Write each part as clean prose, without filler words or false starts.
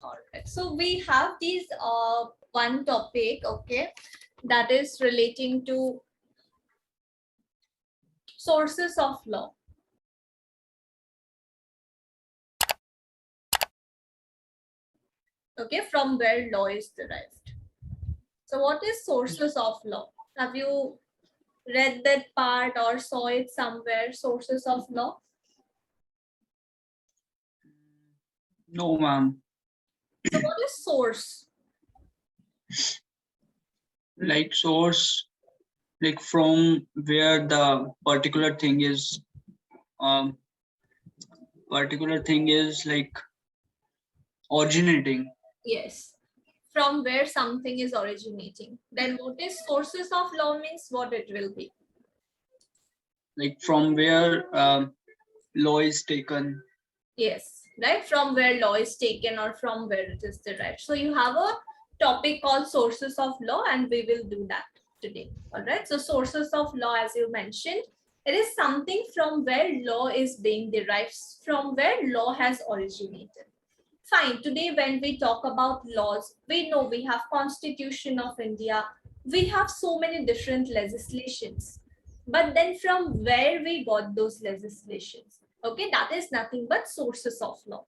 Alright, so we have these one topic, okay, that is relating to sources of law. Okay, from where law is derived. So what is sources of law? Have you read that part or saw it somewhere, sources of law? No, ma'am. So what is source? Like source, like from where the particular thing is like originating. Yes, from where something is originating. Then what is sources of law means what it will be? Like from where law is taken. Yes, right, from where law is taken or from where it is derived. So you have a topic called sources of law and we will do that today. All right, so sources of law, as you mentioned, it is something from where law is being derived, from where law has originated. Fine, today when we talk about laws, we know we have Constitution of India, we have so many different legislations, but then from where we got those legislations? Okay, that is nothing but sources of law.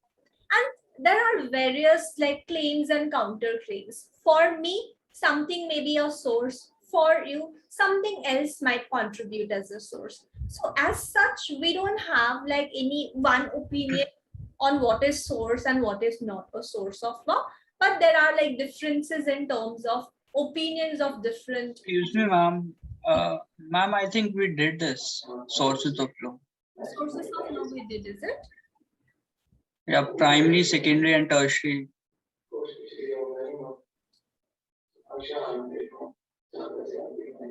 And there are various like claims and counterclaims. For me, something may be a source. For you, something else might contribute as a source. So as such, we don't have like any one opinion on what is source and what is not a source of law, but there are like differences in terms of opinions of different. Excuse me, ma'am. Ma'am, I think we did this sources of law. Sources of law we did, is it? Yeah, primary, secondary, and tertiary.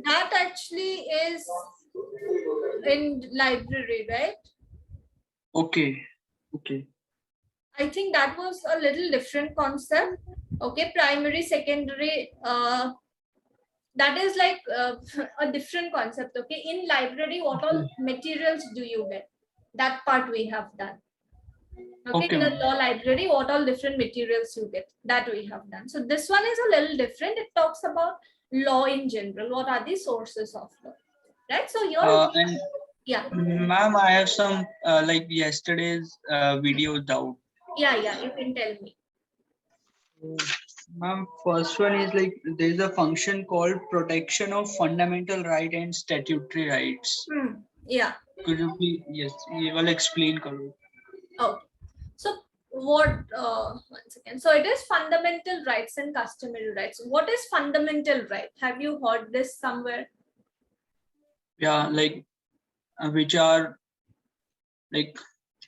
That actually is in library, right? Okay. Okay. I think that was a little different concept. Okay, primary, secondary, that is like a different concept. Okay, in library, what all materials do you get? That part we have done. Okay, Okay, in the ma'am. law library, what all different materials you get, that we have done. So this one is a little different. It talks about law in general. What are the sources of law, right? So your And yeah, ma'am, I have some like yesterday's video doubt. yeah, you can tell me. Ma'am, first one is like there is a function called protection of fundamental right and statutory rights. Yeah. Could you please, yes, you will explain, Karu. Okay. So what, one second. So it is fundamental rights and customary rights. What is fundamental right? Have you heard this somewhere? Yeah, like which are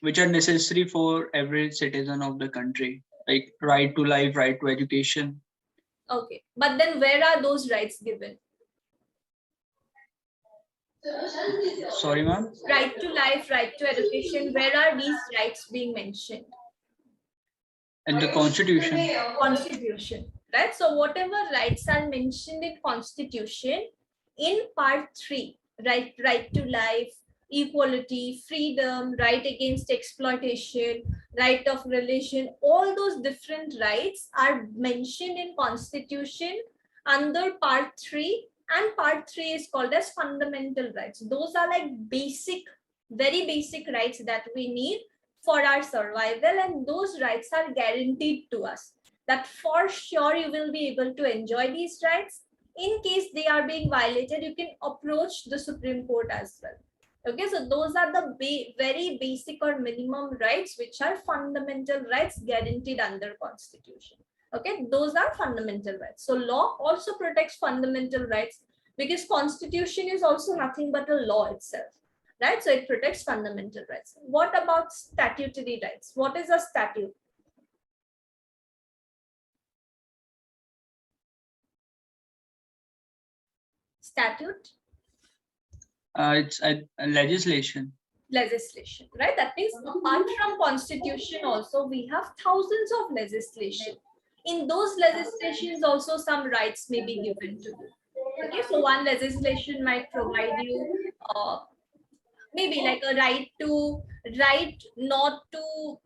necessary for every citizen of the country, like right to life, right to education. Okay. But then where are those rights given? Sorry, ma'am. Right to life, right to education. Where are these rights being mentioned? In the Constitution. Constitution, right? So whatever rights are mentioned in Constitution, in part 3, right to life, equality, freedom, right against exploitation, right of religion, all those different rights are mentioned in Constitution under part 3, and part 3 is called as fundamental rights. Those are like basic, very basic rights that we need for our survival, and those rights are guaranteed to us, that for sure you will be able to enjoy these rights. In case they are being violated, you can approach the Supreme Court as well. Okay, so those are the very basic or minimum rights which are fundamental rights guaranteed under Constitution. Okay, those are fundamental rights. So law also protects fundamental rights because Constitution is also nothing but a law itself, right? So it protects fundamental rights. What about statutory rights? What is a statute? Statute? It's a legislation. Legislation, right? That means apart from Constitution also, we have thousands of legislation. In those legislations also some rights may be given to you. Okay, so one legislation might provide you maybe like a right not to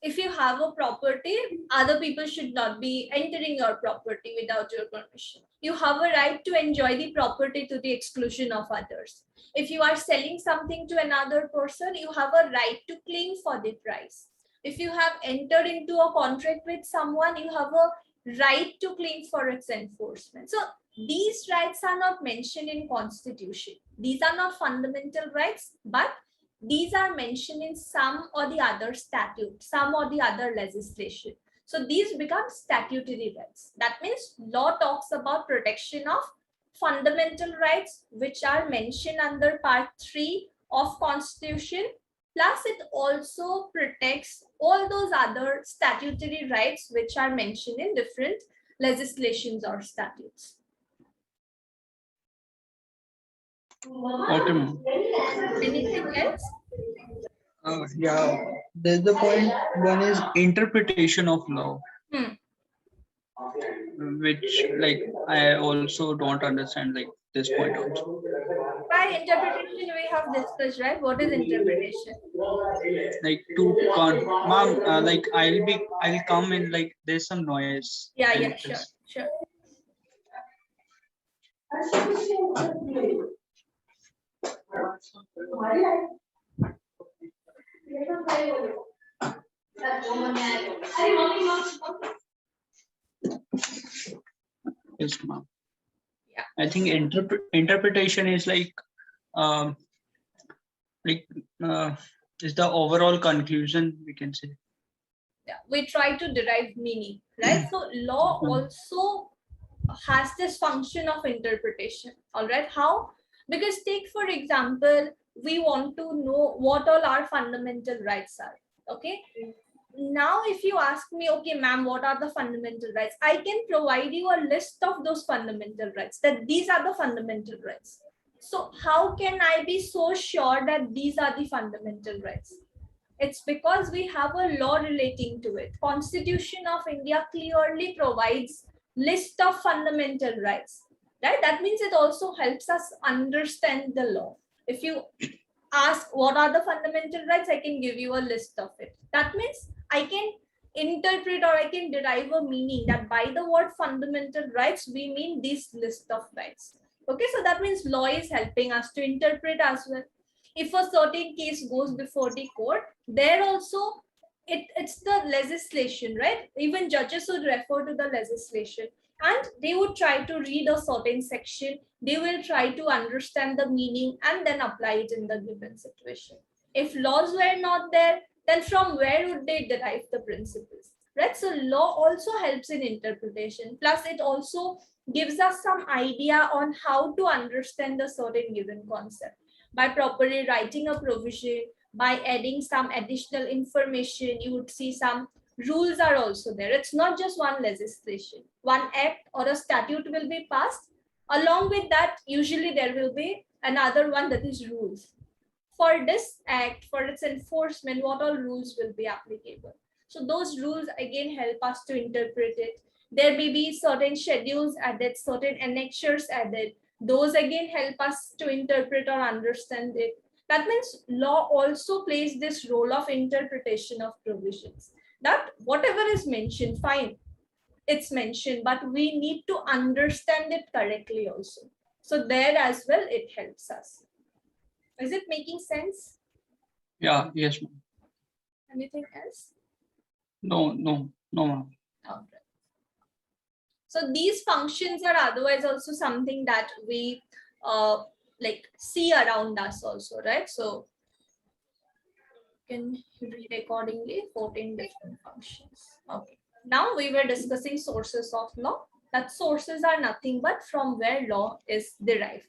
if you have a property, other people should not be entering your property without your permission. You have a right to enjoy the property to the exclusion of others. If you are selling something to another person, you have a right to claim for the price. If you have entered into a contract with someone, you have a right to claim for its enforcement. So these rights are not mentioned in Constitution. These are not fundamental rights, but these are mentioned in some or the other statute, some or the other legislation. So these become statutory rights. That means law talks about protection of fundamental rights, which are mentioned under Part 3 of Constitution. Plus, it also protects all those other statutory rights which are mentioned in different legislations or statutes. Okay, ma'am. Anything else? Yeah, there's the point. One is interpretation of law, which like I also don't understand like this point also. By interpretation, we have discussed, right? What is interpretation? Like ma'am, like I'll come in like there's some noise. Yeah, I'll yeah, sure, just- sure. Yes, ma'am. Yeah. I think interpretation is like uh, is the overall conclusion, we can say. Yeah, we try to derive meaning, right? So law also has this function of interpretation. All right, how? Because take for example, we want to know what all our fundamental rights are. Okay, now if you ask me, okay ma'am, what are the fundamental rights, I can provide you a list of those fundamental rights, that these are the fundamental rights. So how can I be so sure that these are the fundamental rights? It's because we have a law relating to it. Constitution of India clearly provides list of fundamental rights, right? That means it also helps us understand the law. If you ask what are the fundamental rights, I can give you a list of it. That means I can interpret or I can derive a meaning that by the word fundamental rights, we mean this list of rights. Okay, so that means law is helping us to interpret as well. If a certain case goes before the court, there also it's the legislation, right? Even judges would refer to the legislation and they would try to read a certain section. They will try to understand the meaning and then apply it in the given situation. If laws were not there, then from where would they derive the principles, right? So law also helps in interpretation. Plus, it also gives us some idea on how to understand the certain given concept. By properly writing a provision, by adding some additional information, you would see some rules are also there. It's not just one legislation. One act or a statute will be passed. Along with that, usually there will be another one, that is rules. For this act, for its enforcement, what all rules will be applicable? So those rules again help us to interpret it. There may be certain schedules added, certain annexures added. Those again help us to interpret or understand it. That means law also plays this role of interpretation of provisions. That whatever is mentioned, fine, it's mentioned, but we need to understand it correctly also. So there as well, it helps us. Is it making sense? Yeah, yes, ma'am. Anything else? No, ma'am. Okay. So these functions are otherwise also something that we like see around us also, right? So you can read accordingly 14 different functions. Okay. Now we were discussing sources of law. That sources are nothing but from where law is derived.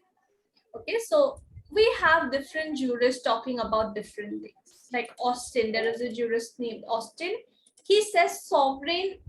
Okay, so we have different jurists talking about different things. Like Austin, there is a jurist named Austin. He says sovereign,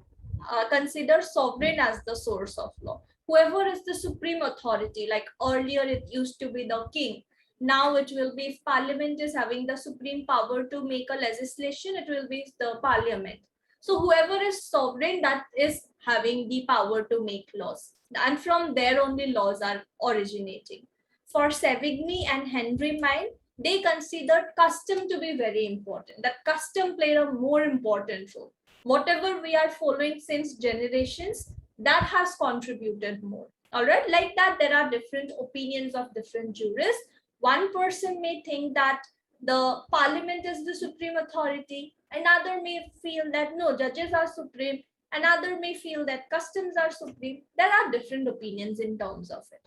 consider sovereign as the source of law. Whoever is the supreme authority, like earlier it used to be the king. Now it will be, if parliament is having the supreme power to make a legislation, it will be the parliament. So whoever is sovereign, that is having the power to make laws. And from there only laws are originating. For Savigny and Henry Mine, they considered custom to be very important. That custom played a more important role. Whatever we are following since generations, that has contributed more. All right, like that, there are different opinions of different jurists. One person may think that the parliament is the supreme authority. Another may feel that no, judges are supreme. Another may feel that customs are supreme. There are different opinions in terms of it.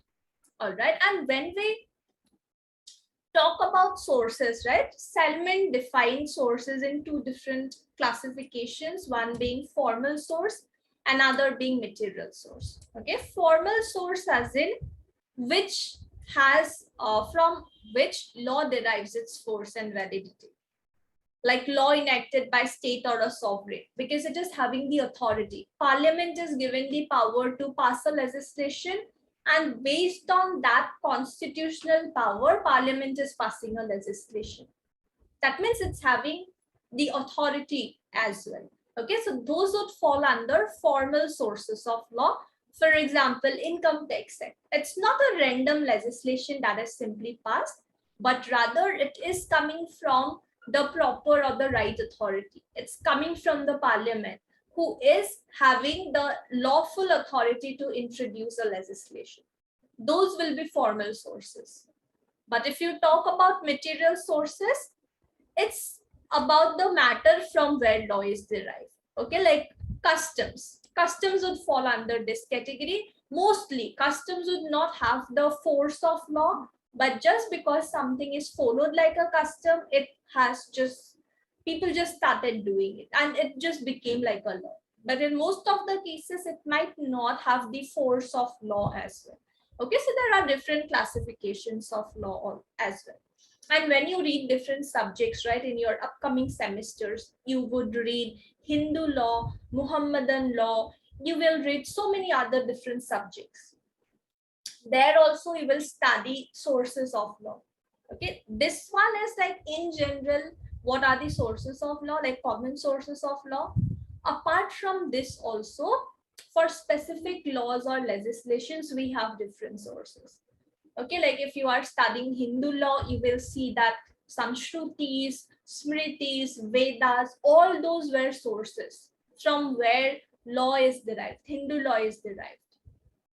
All right, and when we talk about sources, right? Salmon defined sources in two different classifications, one being formal source, another being material source. Okay, formal source as in which has from which law derives its force and validity, like law enacted by state or a sovereign, because it is having the authority. Parliament is given the power to pass a legislation, and based on that constitutional power, Parliament is passing a legislation. That means it's having the authority as well. Okay, so those would fall under formal sources of law. For example, Income Tax Act. It's not a random legislation that is simply passed, but rather it is coming from the proper or the right authority. It's coming from the Parliament, who is having the lawful authority to introduce a legislation. Those will be formal sources. But if you talk about material sources, it's about the matter from where law is derived. Okay, like customs. Customs would fall under this category. Mostly, customs would not have the force of law, but just because something is followed like a custom, it has just, people just started doing it and it just became like a law. But in most of the cases, it might not have the force of law as well. Okay, so there are different classifications of law as well. And when you read different subjects, right, in your upcoming semesters, you would read Hindu law, Muhammadan law, you will read so many other different subjects. There also you will study sources of law. Okay, this one is like in general, what are the sources of law, like common sources of law. Apart from this also, for specific laws or legislations, we have different sources. Okay, like if you are studying Hindu law, you will see that some Shrutis, Smritis, Vedas, all those were sources from where law is derived, Hindu law is derived.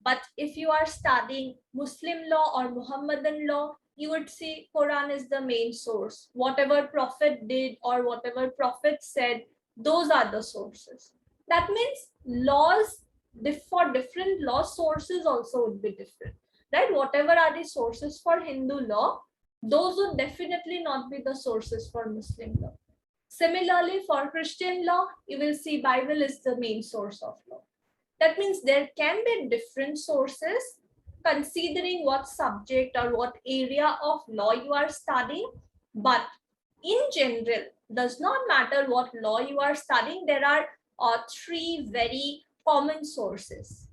But if you are studying Muslim law or Muhammadan law, you would see Quran is the main source. Whatever Prophet did or whatever Prophet said, those are the sources. That means laws, for different law, sources also would be different. Right? Whatever are the sources for Hindu law, those would definitely not be the sources for Muslim law. Similarly, for Christian law, you will see Bible is the main source of law. That means there can be different sources considering what subject or what area of law you are studying. But in general, does not matter what law you are studying, there are three very common sources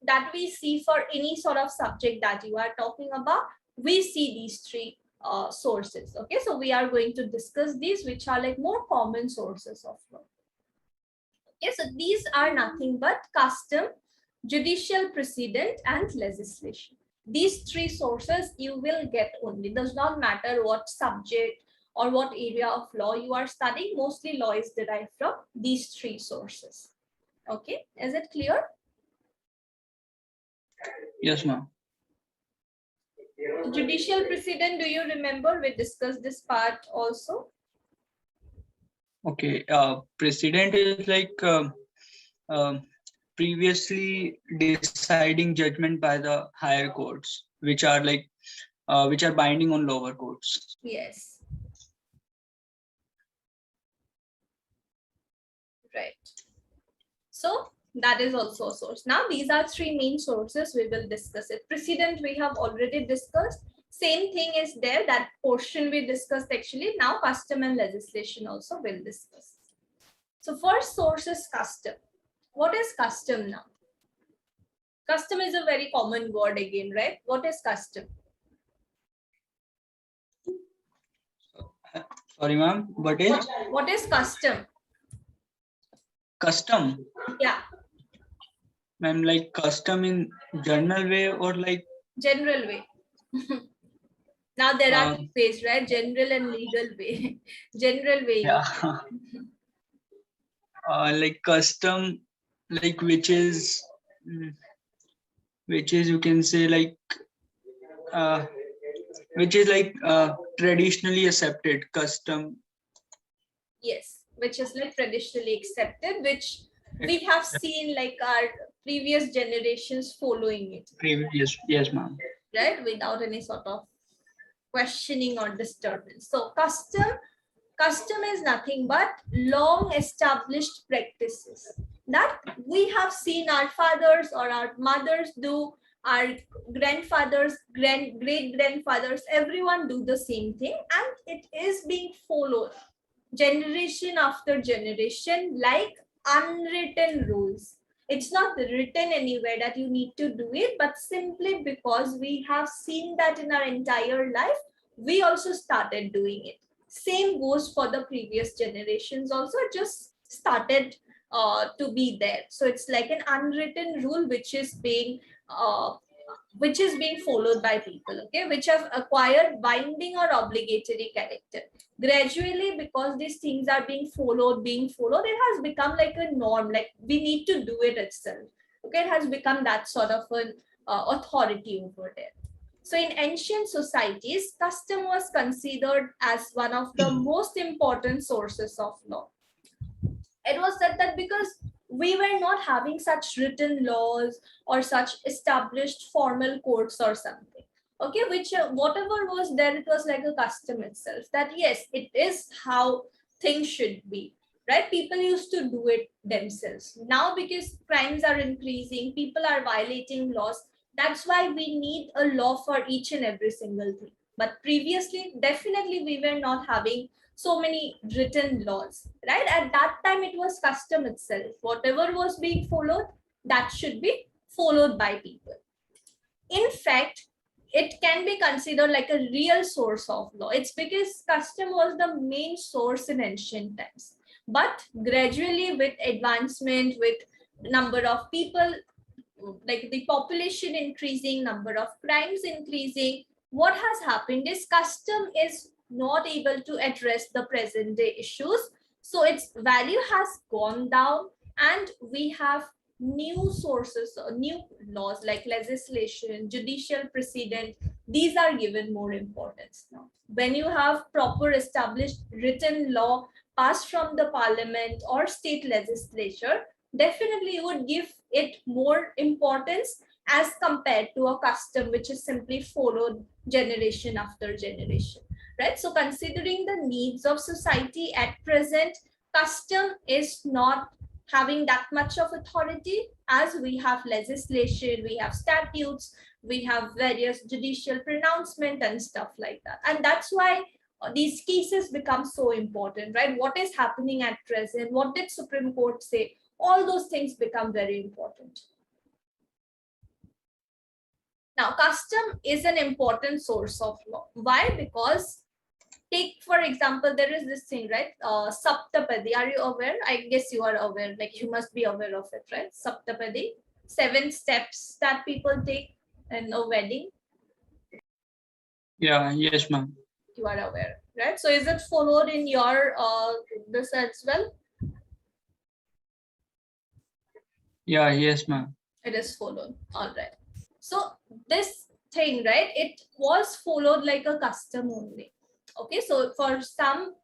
that we see for any sort of subject that you are talking about. We see these three sources. Okay, so we are going to discuss these, which are like more common sources of law. Okay, so these are nothing but custom, judicial precedent, and legislation. These three sources you will get only. Does not matter what subject or what area of law you are studying. Mostly law is derived from these three sources. Okay, is it clear? Yes, ma'am. Judicial precedent, do you remember? We discussed this part also. Okay, precedent is like previously deciding judgment by the higher courts, which are binding on lower courts. Yes. Right. So that is also a source. Now these are three main sources. We will discuss it. Precedent we have already discussed. Same thing is there. That portion we discussed actually. Now custom and legislation also we'll discuss. So first source is custom. What is custom now? Custom is a very common word again, right? What is custom? Sorry, ma'am. What is custom? Custom? Yeah. Ma'am, like custom in general way or like? General way. Now there are Uh, two ways, right? General and legal way. General way. yeah. Like custom, like mm, which is you can say like uh, which is like traditionally accepted custom. Yes, which is like traditionally accepted, which we have seen like our previous generations following it, Yes, yes, ma'am. right? Without any sort of questioning or disturbance. So custom is nothing but long established practices that we have seen our fathers or our mothers do, our grandfathers, great grandfathers, everyone do the same thing, and it is being followed generation after generation like unwritten rules. It's not written anywhere that you need to do it, but simply because we have seen that in our entire life, we also started doing it. Same goes for the previous generations also, just started to be there. So it's like an unwritten rule which is being followed by people, okay, which have acquired binding or obligatory character. Gradually, because these things are being followed, it has become like a norm, like we need to do it itself. Okay, it has become that sort of an authority over there. So in ancient societies, custom was considered as one of the most important sources of law. It was said that because we were not having such written laws or such established formal courts or something, okay, which whatever was there, it was like a custom itself, that yes, it is how things should be, right? People used to do it themselves. Now because crimes are increasing, people are violating laws, that's why we need a law for each and every single thing. But previously, definitely we were not having so many written laws, right? At that time, it was custom itself. Whatever was being followed, that should be followed by people. In fact, it can be considered like a real source of law. It's because custom was the main source in ancient times. But gradually, with advancement, with number of people, like the population increasing, number of crimes increasing, what has happened is custom is not able to address the present day issues, so its value has gone down, and we have new sources or new laws like legislation, judicial precedent. These are given more importance now. When you have proper established written law passed from the parliament or state legislature, definitely you would give it more importance as compared to a custom which is simply followed generation after generation, right? So considering the needs of society at present, custom is not having that much of authority, as we have legislation, we have statutes, we have various judicial pronouncement and stuff like that. And that's why these cases become so important, right? What is happening at present? What did Supreme Court say? All those things become very important. Now, custom is an important source of law. Why? Because take, for example, there is this thing, right? Saptapadi. Are you aware? I guess you are aware. Like you must be aware of it, right? Saptapadi. 7 steps that people take in a wedding. Yeah, yes, ma'am. You are aware, right? So is it followed in your this as well? Yeah, yes, ma'am. It is followed. All right. So this thing, right? It was followed like a custom only. Okay, so for some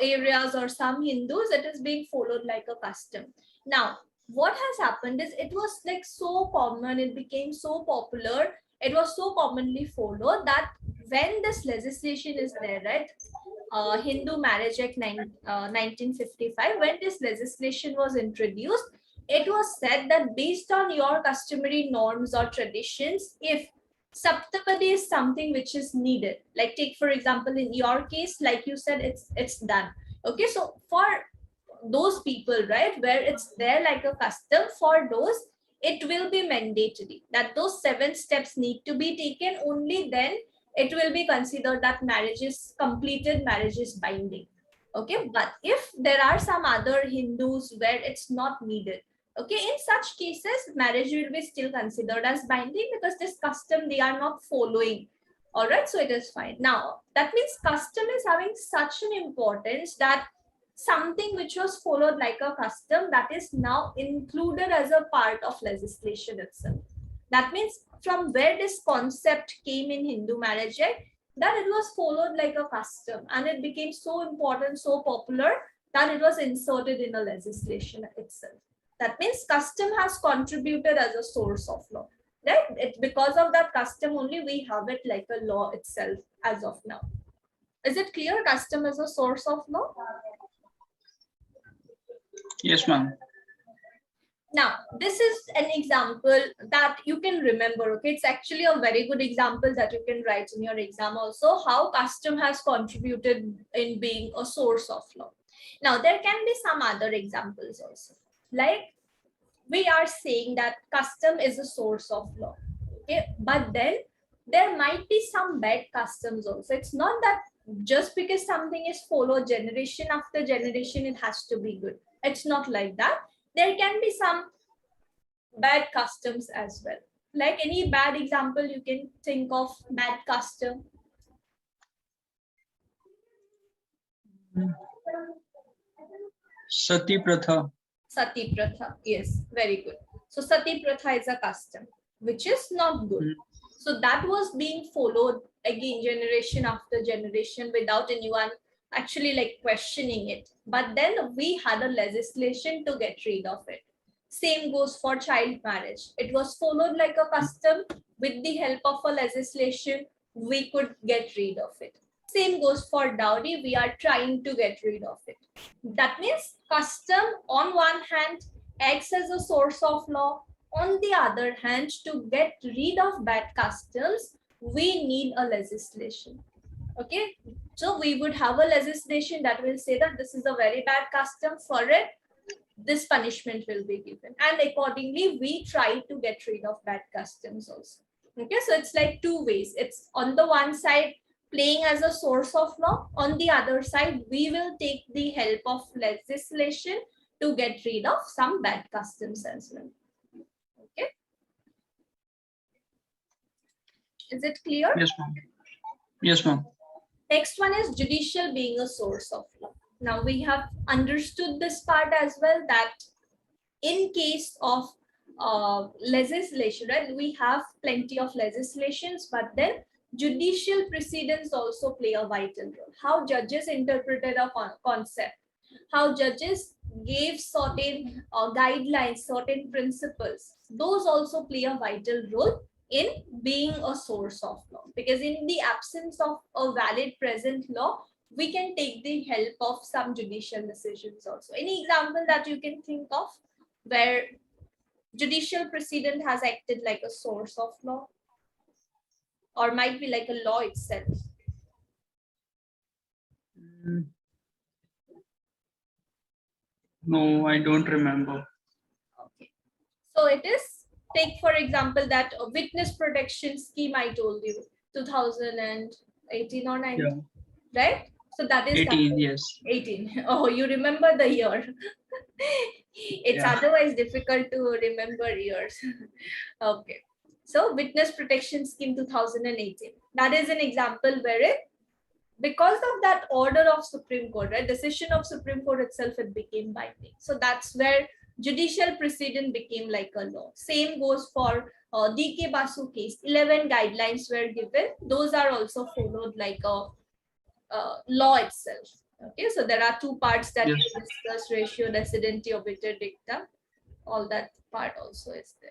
areas or some Hindus, it is being followed like a custom. Now, what has happened is it was like so common, it became so popular, it was so commonly followed that when this legislation is there, right? Hindu Marriage Act 1955, when this legislation was introduced, it was said that based on your customary norms or traditions, if Saptapadi is something which is needed, like take for example in your case, like you said, it's done. Okay, so for those people, right, where it's there like a custom, for those it will be mandatory that those 7 steps need to be taken. Only then it will be considered that marriage is completed, marriage is binding. Okay, but if there are some other Hindus where it's not needed, okay, in such cases marriage will be still considered as binding because this custom they are not following All right, so it is fine. Now, that means custom is having such an importance that something which was followed like a custom, that is now included as a part of legislation itself. That means from where this concept came in Hindu Marriage Act, that it was followed like a custom, and it became so important, so popular, that it was inserted in a legislation itself. That means custom has contributed as a source of law, right? It's because of that custom only we have it like a law itself as of now. Is it clear? Custom is a source of law. Yes, ma'am. Now, this is an example that you can remember. Okay, it's actually a very good example that you can write in your exam also, how custom has contributed in being a source of law. Now, there can be some other examples also. Like, we are saying that custom is a source of law. Okay, but then there might be some bad customs also. It's not that just because something is followed generation after generation, it has to be good. It's not like that. There can be some bad customs as well. Like any bad example you can think of, bad custom. Sati Pratha. Sati Pratha, yes, very good. So Sati Pratha is a custom which is not good. So that was being followed again generation after generation without anyone actually like questioning it. But then we had a legislation to get rid of it. Same goes for child marriage. It was followed like a custom. With the help of a legislation, we could get rid of it. Same goes for dowry. We are trying to get rid of it. That means custom on one hand acts as a source of law. On the other hand, to get rid of bad customs, we need a legislation. Okay, so we would have a legislation that will say that this is a very bad custom. For it, this punishment will be given, and accordingly we try to get rid of bad customs also. Okay, so it's like two ways. It's on the one side playing as a source of law, on the other side we will take the help of legislation to get rid of some bad customs as well. Okay, is it clear? Yes, ma'am. Yes, ma'am. Next one is judicial being a source of law. Now we have understood this part as well, that in case of legislation, right, we have plenty of legislations, but then judicial precedents also play a vital role. How judges interpreted a concept, how judges gave certain guidelines, certain principles, those also play a vital role in being a source of law. Because in the absence of a valid present law, we can take the help of some judicial decisions also. Any example that you can think of where judicial precedent has acted like a source of law, or might be like a law itself? No, I don't remember. Okay, so it is, take for example that witness protection scheme I told you, 2018 or 19, yeah. Right? So that is 18, yes. 18. Oh, you remember the year. It's otherwise difficult to remember years. Okay, so witness protection scheme 2018, that is an example wherein because of that order of Supreme Court, right, decision of Supreme Court itself, it became binding. So that's where judicial precedent became like a law. Same goes for D.K. Basu case. 11 guidelines were given. Those are also followed like a law itself. Okay, so there are two parts that you discussed: ratio, decidency, obiter dicta. All that part also is there.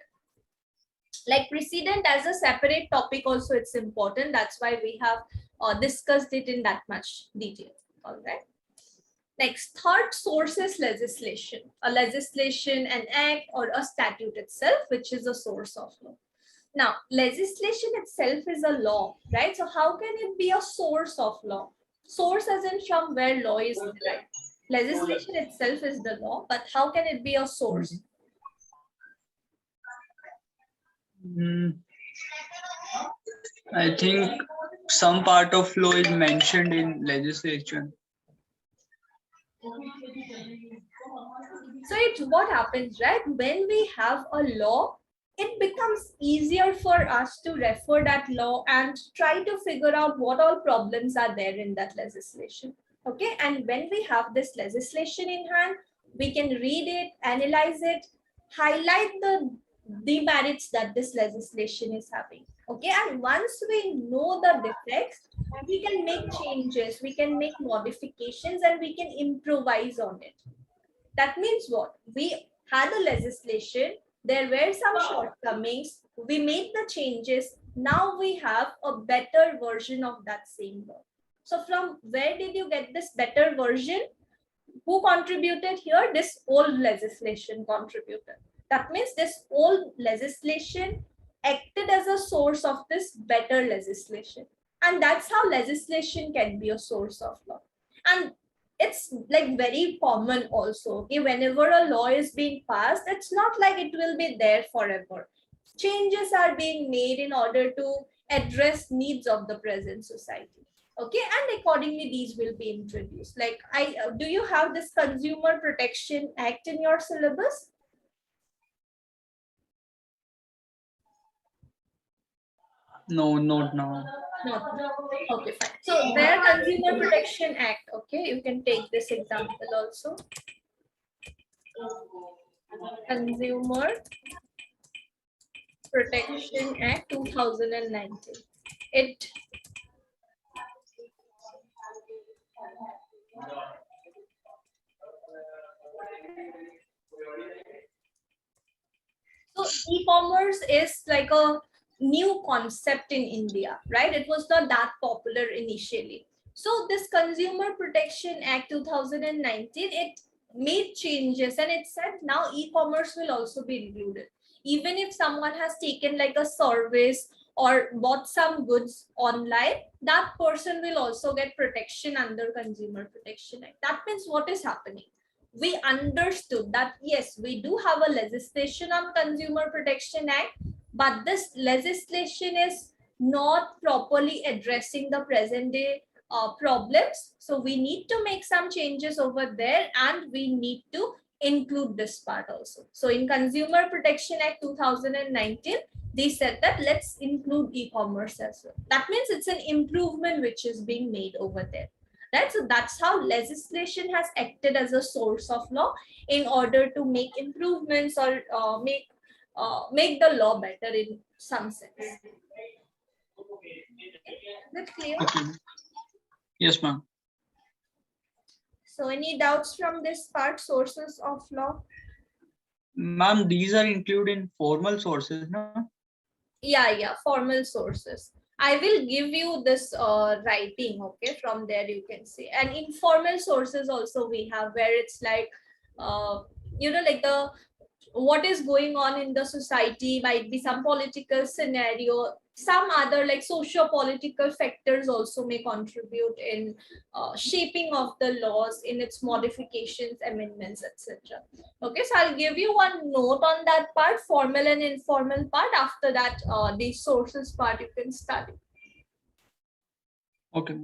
Like precedent as a separate topic also, it's important. That's why we have discussed it in that much detail. All right. Next, third source is legislation. A legislation, an act, or a statute itself, which is a source of law. Now, legislation itself is a law, right? So how can it be a source of law? Source as in from where law is derived. Legislation itself is the law, but how can it be a source? I think some part of law is mentioned in legislation. So it's what happens, right? When we have a law, it becomes easier for us to refer that law and try to figure out what all problems are there in that legislation. Okay, and when we have this legislation in hand, we can read it, analyze it, highlight the demerits that this legislation is having. Okay, and once we know the defects, we can make changes, we can make modifications, and we can improvise on it. That means what? We had a legislation, there were some shortcomings, we made the changes, now we have a better version of that same law. So from where did you get this better version? Who contributed here? This old legislation contributed. That means this old legislation acted as a source of this better legislation. And that's how legislation can be a source of law. And it's like very common also. Okay, whenever a law is being passed, it's not like it will be there forever. Changes are being made in order to address needs of the present society. Okay, and accordingly these will be introduced. Like, do you have this Consumer Protection Act in your syllabus? No, not now. No. Okay, fine. So their Consumer Protection Act. Okay, you can take this example also. Consumer Protection Act 2019. It so e-commerce is like a new concept in India, right? It was not that popular initially. So this Consumer Protection Act 2019, it made changes and it said now e-commerce will also be included. Even if someone has taken like a service or bought some goods online, that person will also get protection under Consumer Protection Act. That means what is happening? We understood that yes, we do have a legislation on Consumer Protection Act, but this legislation is not properly addressing the present day problems. So we need to make some changes over there and we need to include this part also. So in Consumer Protection Act 2019, they said that let's include e-commerce as well. That means it's an improvement which is being made over there. Right? So that's how legislation has acted as a source of law in order to make improvements or make the law better in some sense. Is that clear? Okay. Yes, ma'am. So any doubts from this part, sources of law? Ma'am, these are included in formal sources, no? Yeah, formal sources. I will give you this writing, okay, from there you can see. And informal sources also we have, where it's like, like the what is going on in the society, might be some political scenario, some other like socio-political factors also may contribute in shaping of the laws, in its modifications, amendments, etc. Okay, so I'll give you one note on that part, formal and informal part. After that, the sources part you can study. Okay.